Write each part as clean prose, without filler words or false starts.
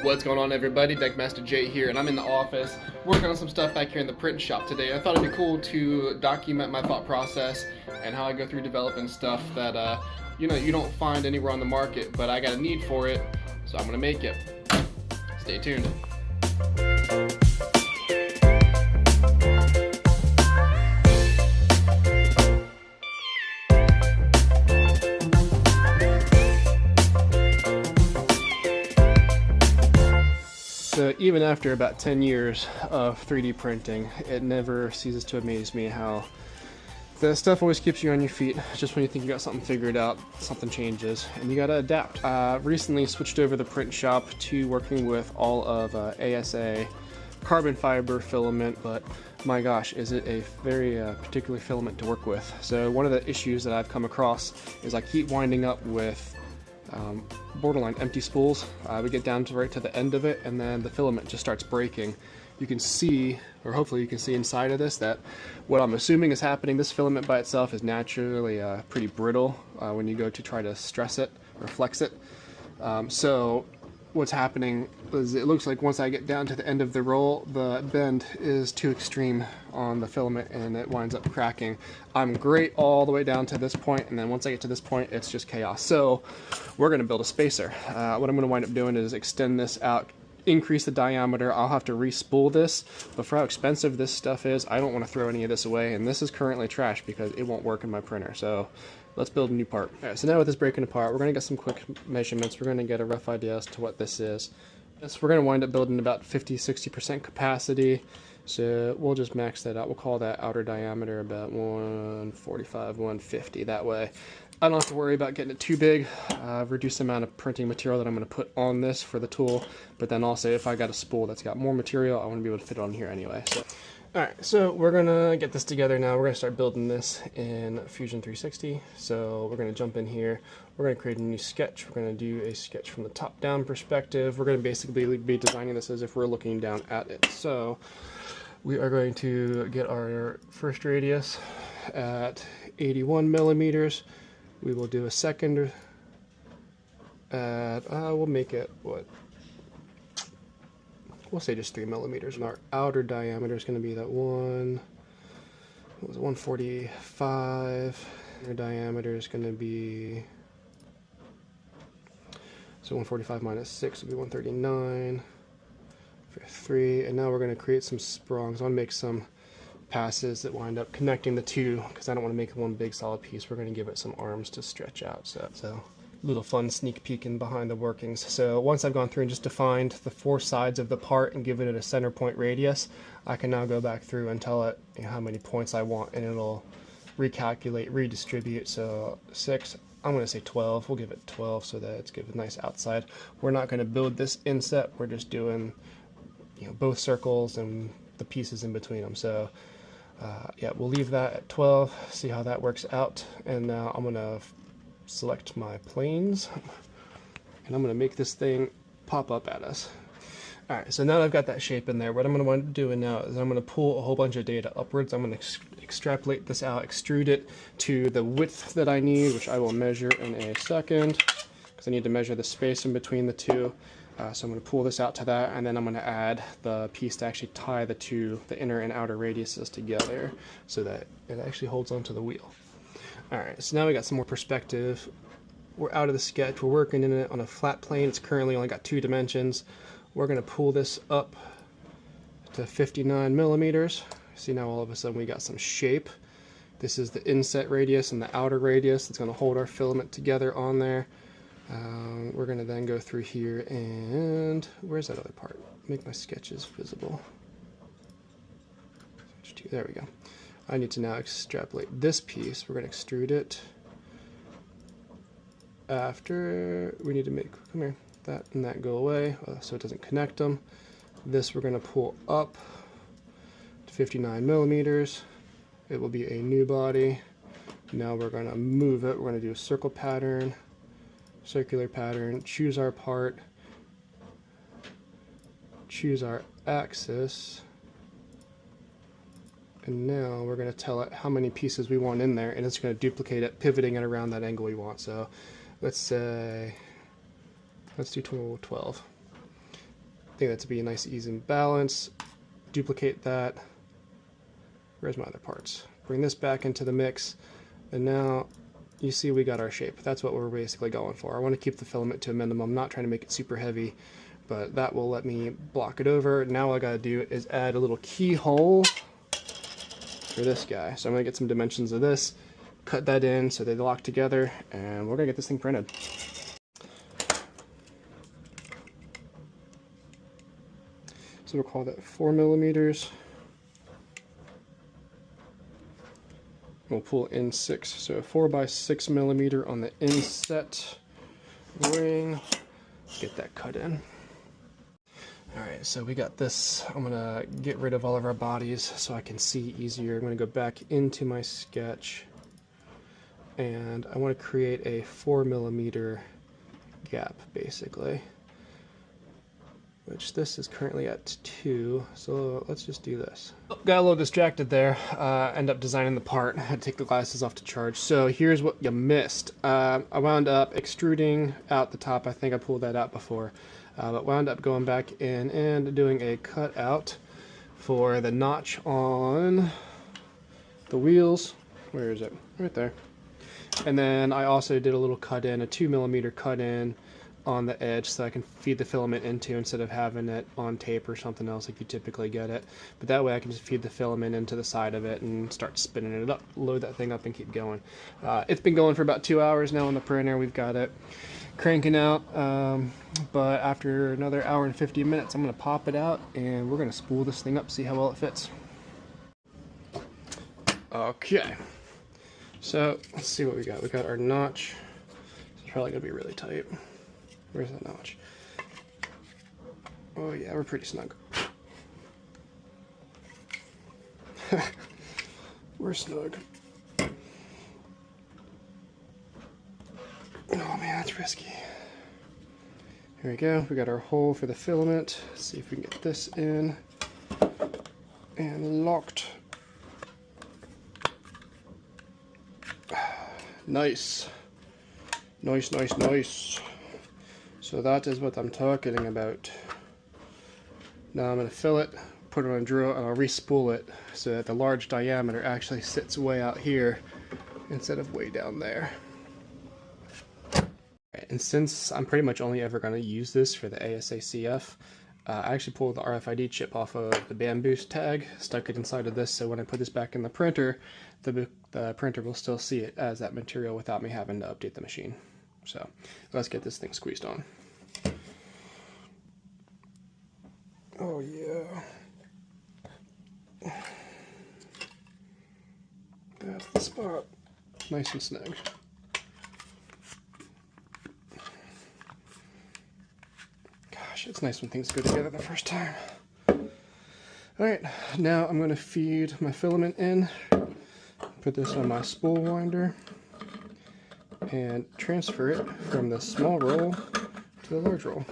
What's going on, everybody? DeckMasterJ here, and I'm in the office working on some stuff back here in the print shop today. I thought it'd be cool to document my thought process and how I go through developing stuff that you don't find anywhere on the market, but I got a need for it, so I'm gonna make it. Stay tuned. So even after about 10 years of 3D printing, it never ceases to amaze me how the stuff always keeps you on your feet. Just when you think you got something figured out, something changes and you gotta adapt. Recently switched over the print shop to working with all of ASA carbon fiber filament, but my gosh, is it a very particular filament to work with. So one of the issues that I've come across is I keep winding up with borderline empty spools. We get down to right to the end of it and then the filament just starts breaking. You can see, or hopefully you can see inside of this, that what I'm assuming is happening, this filament by itself is naturally pretty brittle when you go to try to stress it or flex it. So what's happening is it looks like once I get down to the end of the roll, the bend is too extreme on the filament and it winds up cracking. I'm great all the way down to this point, and then once I get to this point, it's just chaos. So we're going to build a spacer. What I'm going to wind up doing is extend this out, increase the diameter. I'll have to re-spool this, but for how expensive this stuff is, I don't want to throw any of this away, and this is currently trash because it won't work in my printer. So let's build a new part. All right, so now with this breaking apart, we're going to get some quick measurements. We're going to get a rough idea as to what this is. So we're going to wind up building about 50-60% capacity. So we'll just max that out. We'll call that outer diameter about 145, 150. That way I don't have to worry about getting it too big. Reduce the amount of printing material that I'm going to put on this for the tool. But then also if I got a spool that's got more material, I want to be able to fit it on here anyway. So, alright, so we're going to get this together now. We're going to start building this in Fusion 360. So we're going to jump in here. We're going to create a new sketch. We're going to do a sketch from the top down perspective. We're going to basically be designing this as if we're looking down at it. So we are going to get our first radius at 81 millimeters. We will do a second at, we'll make it, what? We'll say just 3 millimeters. And our outer diameter is going to be that 145. Our diameter is going to be, so 145 minus 6 will be 139. 3, and now we're going to create some sprongs. I want to make some passes that wind up connecting the two because I don't want to make one big solid piece. We're going to give it some arms to stretch out. So little fun sneak peek in behind the workings. So once I've gone through and just defined the 4 sides of the part and given it a center point radius, I can now go back through and tell it how many points I want, and it'll recalculate, redistribute. So 6, I'm going to say 12. We'll give it 12 so that it's give a nice outside. We're not going to build this inset. We're just doing both circles and the pieces in between them. So yeah, we'll leave that at 12, see how that works out. And now I'm gonna select my planes and I'm gonna make this thing pop up at us. Alright, so now I've got that shape in there. What I'm gonna want to do now is I'm gonna pull a whole bunch of data upwards. I'm gonna extrapolate this out, extrude it to the width that I need, which I will measure in a second because I need to measure the space in between the two. So I'm going to pull this out to that, and then I'm going to add the piece to actually tie the inner and outer radiuses together so that it actually holds onto the wheel. Alright, so now we got some more perspective. We're out of the sketch. We're working in it on a flat plane. It's currently only got 2 dimensions. We're going to pull this up to 59 millimeters. See, now all of a sudden we got some shape. This is the inset radius and the outer radius. It's going to hold our filament together on there. We're going to then go through here and where's that other part? Make my sketches visible. There we go. I need to now extrapolate this piece. We're going to extrude it. After we need to make, come here, that and that go away so it doesn't connect them. This we're going to pull up to 59 millimeters. It will be a new body. Now we're going to move it. We're going to do a circle pattern. Circular pattern, choose our part, choose our axis, and now we're going to tell it how many pieces we want in there, and it's going to duplicate it, pivoting it around that angle we want. So let's say, let's do 12. think that to be a nice even balance. Duplicate that. Where's my other parts? Bring this back into the mix, and now you see we got our shape. That's what we're basically going for. I want to keep the filament to a minimum, not trying to make it super heavy, but that will let me block it over. Now all I gotta do is add a little keyhole for this guy. So I'm gonna get some dimensions of this, cut that in so they lock together, and we're gonna get this thing printed. So we'll call that 4 millimeters. We'll pull in 6, so a 4 by 6 millimeter on the inset ring. Get that cut in. Alright, so we got this. I'm gonna get rid of all of our bodies so I can see easier. I'm gonna go back into my sketch, and I want to create a 4 millimeter gap basically, which this is currently at 2, so let's just do this. Got a little distracted there, end up designing the part, had to take the glasses off to charge. So here's what you missed. I wound up extruding out the top. I think I pulled that out before, but wound up going back in and doing a cutout for the notch on the wheels. Where is it? Right there. And then I also did a little cut in, a 2 millimeter cut in on the edge, so I can feed the filament into, instead of having it on tape or something else like you typically get it. But that way I can just feed the filament into the side of it and start spinning it up, load that thing up and keep going. It's been going for about 2 hours now on the printer. We've got it cranking out, but after another hour and 50 minutes I'm going to pop it out and we're going to spool this thing up, see how well it fits. Okay, so let's see what we got. We got our notch. It's probably going to be really tight. Where's that notch? Oh yeah, we're pretty snug. We're snug. Oh man, that's risky. Here we go. We got our hole for the filament. Let's see if we can get this in and locked. Nice. Nice, nice, nice. So that is what I'm talking about. Now I'm going to fill it, put it on a drill, and I'll re-spool it so that the large diameter actually sits way out here instead of way down there. And since I'm pretty much only ever going to use this for the ASA-CF, I actually pulled the RFID chip off of the Bamboo tag, stuck it inside of this, so when I put this back in the printer, the printer will still see it as that material without me having to update the machine. So let's get this thing squeezed on. Oh yeah. That's the spot. Nice and snug. Gosh, it's nice when things go together the first time. Alright, now I'm going to feed my filament in, put this on my spool winder, and transfer it from the small roll to the large roll.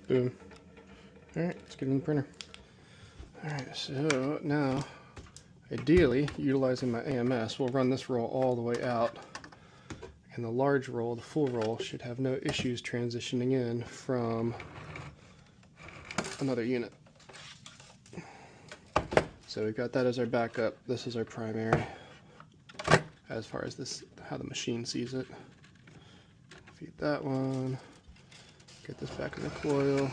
Boom. Alright, let's get it in the printer. Alright, so now, ideally, utilizing my AMS, we'll run this roll all the way out. And the large roll, the full roll, should have no issues transitioning in from another unit. So we've got that as our backup. This is our primary, as far as this, how the machine sees it. Feed that one. Get this back in the coil.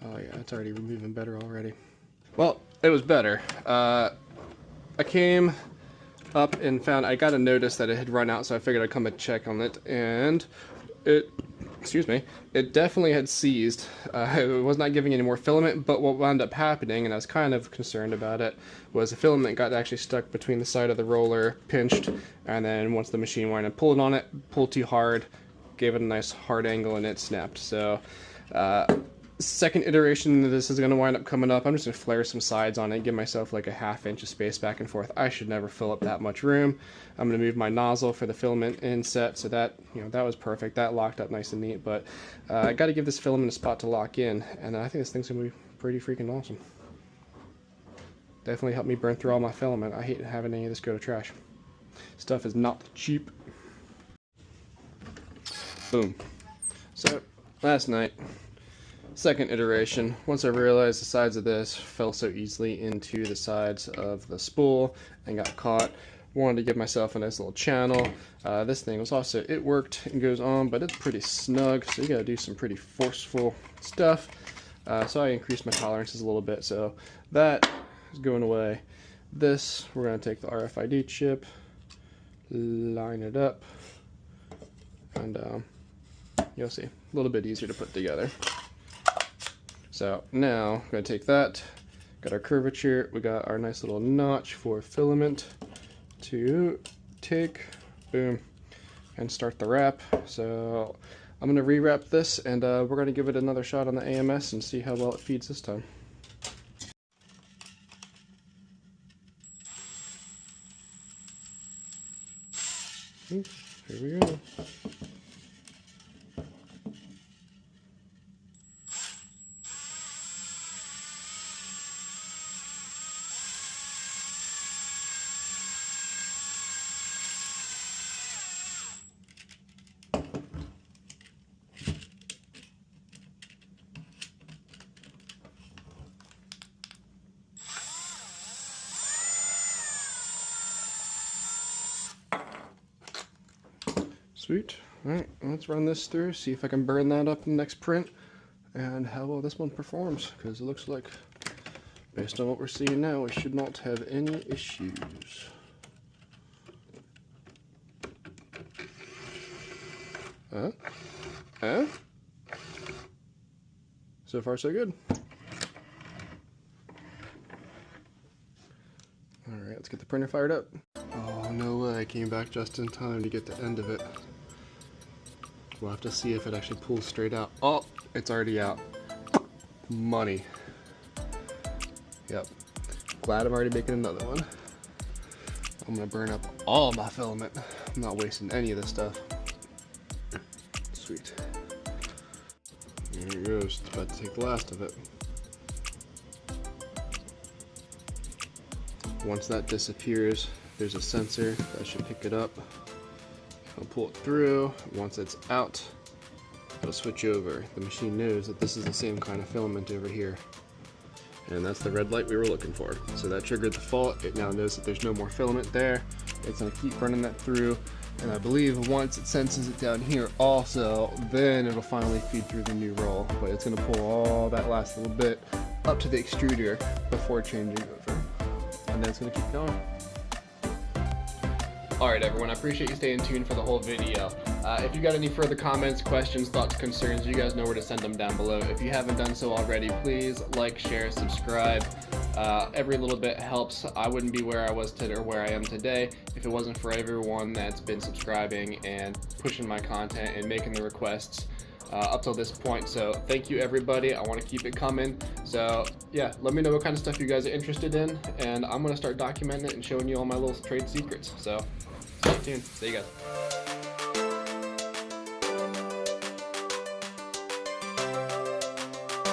Oh yeah, it's already moving better already. Well, it was better. I came up and found, I got a notice that it had run out, so I figured I'd come and check on it, and excuse me, it definitely had seized. It was not giving any more filament, but what wound up happening, and I was kind of concerned about it, was the filament got actually stuck between the side of the roller, pinched, and then once the machine went and pulled on it, pulled too hard, gave it a nice hard angle, and it snapped. So second iteration of this is going to wind up coming up. I'm just going to flare some sides on it, give myself like a ½ inch of space back and forth. I should never fill up that much room. I'm going to move my nozzle for the filament inset, so that, you know, that was perfect. That locked up nice and neat, but I got to give this filament a spot to lock in, and I think this thing's going to be pretty freaking awesome. Definitely helped me burn through all my filament. I hate having any of this go to trash. Stuff is not cheap. Boom. So last night, second iteration, once I realized the sides of this fell so easily into the sides of the spool and got caught, wanted to give myself a nice little channel. This thing was also, it worked and goes on, but it's pretty snug, so you gotta do some pretty forceful stuff. So I increased my tolerances a little bit, so that is going away. This, we're gonna take the RFID chip, line it up, and you'll see, a little bit easier to put together. So now I'm going to take that, got our curvature, we got our nice little notch for filament to take, boom, and start the wrap. So I'm going to rewrap this, and we're going to give it another shot on the AMS and see how well it feeds this time. Here we go. Sweet. Alright, let's run this through, see if I can burn that up in the next print, and how well this one performs, because it looks like, based on what we're seeing now, we should not have any issues. So far so good. Alright, let's get the printer fired up. Oh, no way, I came back just in time to get the end of it. We'll have to see if it actually pulls straight out. Oh, it's already out. Money. Yep. Glad I'm already making another one. I'm gonna burn up all my filament. I'm not wasting any of this stuff. Sweet. There it goes. It's about to take the last of it. Once that disappears, there's a sensor that should pick it up. I'll pull it through. Once it's out, it'll switch over. The machine knows that this is the same kind of filament over here. And that's the red light we were looking for. So that triggered the fault. It now knows that there's no more filament there. It's going to keep running that through. And I believe once it senses it down here also, then it'll finally feed through the new roll. But it's going to pull all that last little bit up to the extruder before changing over. And then it's going to keep going. Alright everyone, I appreciate you staying tuned for the whole video. If you got any further comments, questions, thoughts, concerns, you guys know where to send them down below. If you haven't done so already, please like, share, subscribe. Every little bit helps. I wouldn't be where I was today or where I am today if it wasn't for everyone that's been subscribing and pushing my content and making the requests up till this point. So thank you everybody. I want to keep it coming. So yeah, let me know what kind of stuff you guys are interested in, and I'm going to start documenting it and showing you all my little trade secrets. So stay tuned. See you guys.